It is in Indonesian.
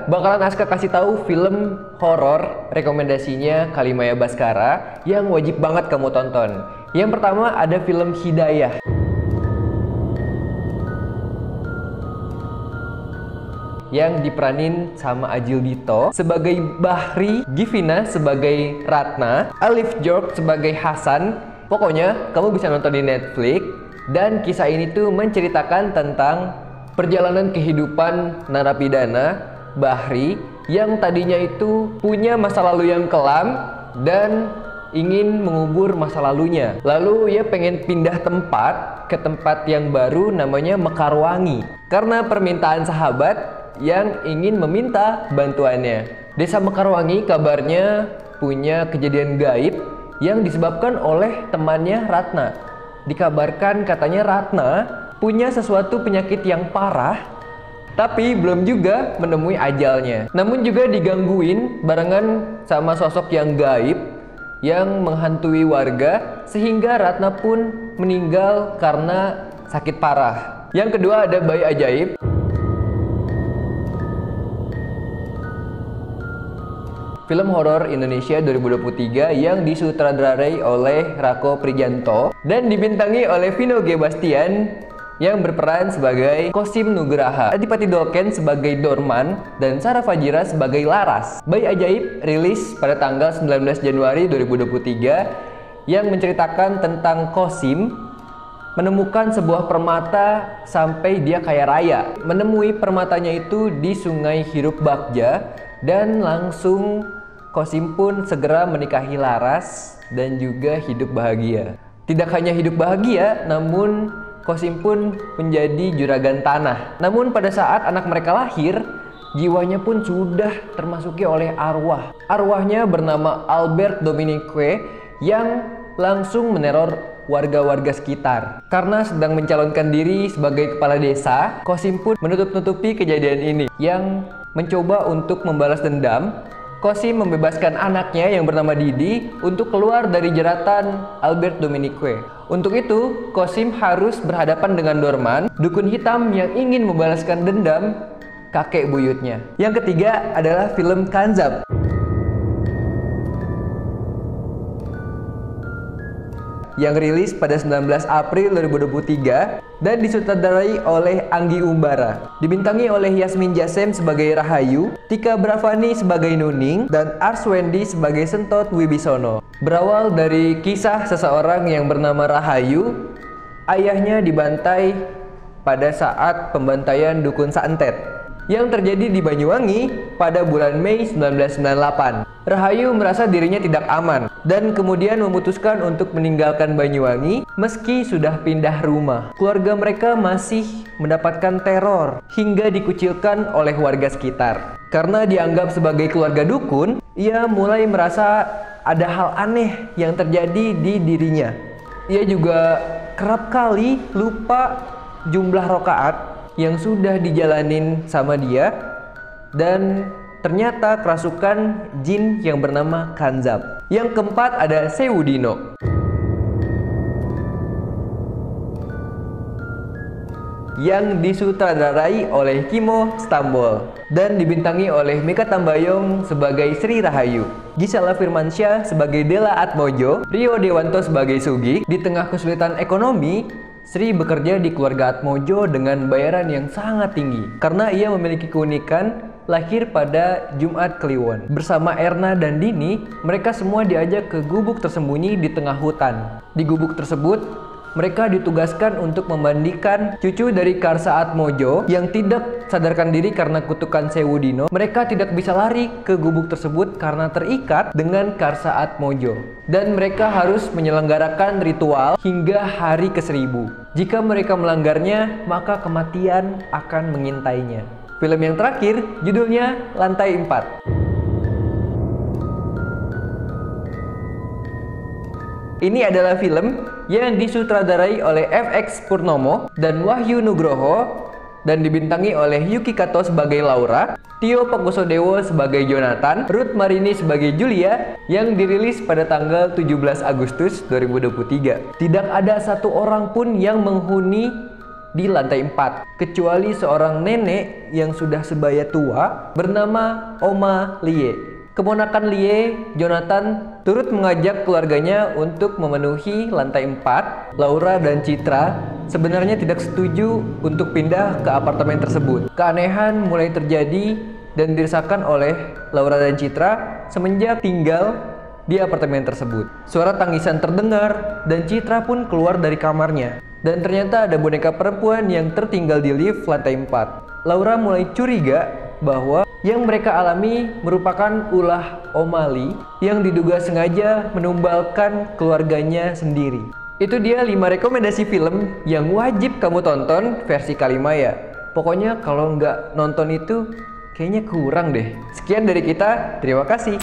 Bakalan Aska kasih tahu film horor rekomendasinya Kalimaya Baskara yang wajib banget kamu tonton. Yang pertama ada film Hidayah. Yang diperanin sama Adjie Dito sebagai Bahri, Givina sebagai Ratna, Alif Jork sebagai Hasan. Pokoknya kamu bisa nonton di Netflix. Dan kisah ini tuh menceritakan tentang perjalanan kehidupan narapidana Bahri yang tadinya itu punya masa lalu yang kelam dan ingin mengubur masa lalunya. Lalu ia pengen pindah tempat ke tempat yang baru namanya Mekarwangi karena permintaan sahabat yang ingin meminta bantuannya. Desa Mekarwangi kabarnya punya kejadian gaib yang disebabkan oleh temannya Ratna. Dikabarkan katanya Ratna punya sesuatu penyakit yang parah, tapi belum juga menemui ajalnya. Namun juga digangguin barengan sama sosok yang gaib yang menghantui warga sehingga Ratna pun meninggal karena sakit parah. Yang kedua ada Bayi Ajaib. Film horor Indonesia 2023 yang disutradarai oleh Rako Prijanto dan dibintangi oleh Vino G. Bastian yang berperan sebagai Kosim Nugraha, Adipati Dolken sebagai Dorman, dan Sarah Fajira sebagai Laras. Bayi Ajaib rilis pada tanggal 19 Januari 2023 yang menceritakan tentang Kosim menemukan sebuah permata sampai dia kaya raya. Menemui permatanya itu di Sungai Hirup Bagja dan langsung Kosim pun segera menikahi Laras dan juga hidup bahagia. Tidak hanya hidup bahagia, namun Kosim pun menjadi juragan tanah. Namun pada saat anak mereka lahir, jiwanya pun sudah termasuki oleh arwah. Arwahnya bernama Albert Dominique yang langsung meneror warga-warga sekitar. Karena sedang mencalonkan diri sebagai kepala desa, Kosim pun menutup-nutupi kejadian ini yang mencoba untuk membalas dendam. Kosim membebaskan anaknya yang bernama Didi untuk keluar dari jeratan Albert Dominique. Untuk itu, Kosim harus berhadapan dengan Dorman, dukun hitam yang ingin membalaskan dendam kakek buyutnya. Yang ketiga adalah film Kanzab. Yang rilis pada 19 April 2023 dan disutradarai oleh Anggi Umbara. Dibintangi oleh Yasmin Jasem sebagai Rahayu, Tika Bravani sebagai Nuning, dan Arswendi sebagai Sentot Wibisono. Berawal dari kisah seseorang yang bernama Rahayu, ayahnya dibantai pada saat pembantaian dukun santet yang terjadi di Banyuwangi pada bulan Mei 1998. Rahayu merasa dirinya tidak aman dan kemudian memutuskan untuk meninggalkan Banyuwangi meski sudah pindah rumah. Keluarga mereka masih mendapatkan teror hingga dikucilkan oleh warga sekitar. Karena dianggap sebagai keluarga dukun, ia mulai merasa ada hal aneh yang terjadi di dirinya. Ia juga kerap kali lupa jumlah rakaat yang sudah dijalanin sama dia, dan ternyata kerasukan jin yang bernama Kanzab. Yang keempat ada Sewu Dino. Yang disutradarai oleh Kimo Stambol dan dibintangi oleh Mikha Tambayong sebagai Sri Rahayu, Gisela Firmansyah sebagai Della Atmojo, Rio Dewanto sebagai Sugi. Di tengah kesulitan ekonomi, Sri bekerja di keluarga Atmojo dengan bayaran yang sangat tinggi karena ia memiliki keunikan lahir pada Jumat Kliwon. Bersama Erna dan Dini, mereka semua diajak ke gubuk tersembunyi di tengah hutan. Di gubuk tersebut, mereka ditugaskan untuk memandikan cucu dari Karsa Atmojo yang tidak sadarkan diri karena kutukan Sewu Dino. Mereka tidak bisa lari ke gubuk tersebut karena terikat dengan Karsa Atmojo. Dan mereka harus menyelenggarakan ritual hingga hari ke-1000. Jika mereka melanggarnya, maka kematian akan mengintainya. Film yang terakhir judulnya Lantai 4. Ini adalah film yang disutradarai oleh FX Purnomo dan Wahyu Nugroho dan dibintangi oleh Yuki Kato sebagai Laura, Tio Pakusadewo sebagai Jonathan, Ruth Marini sebagai Julia, yang dirilis pada tanggal 17 Agustus 2023. Tidak ada satu orang pun yang menghuni di lantai 4, kecuali seorang nenek yang sudah sebaya tua bernama Oma Lie. Keponakan Lie, Jonathan, turut mengajak keluarganya untuk memenuhi lantai 4. Laura dan Citra sebenarnya tidak setuju untuk pindah ke apartemen tersebut. Keanehan mulai terjadi dan dirasakan oleh Laura dan Citra semenjak tinggal di apartemen tersebut. Suara tangisan terdengar dan Citra pun keluar dari kamarnya. Dan ternyata ada boneka perempuan yang tertinggal di lift lantai 4. Laura mulai curiga bahwa yang mereka alami merupakan ulah Oma Lie yang diduga sengaja menumbalkan keluarganya sendiri. Itu dia 5 rekomendasi film yang wajib kamu tonton versi Kalimaya. Pokoknya kalau nggak nonton itu kayaknya kurang deh. Sekian dari kita, terima kasih.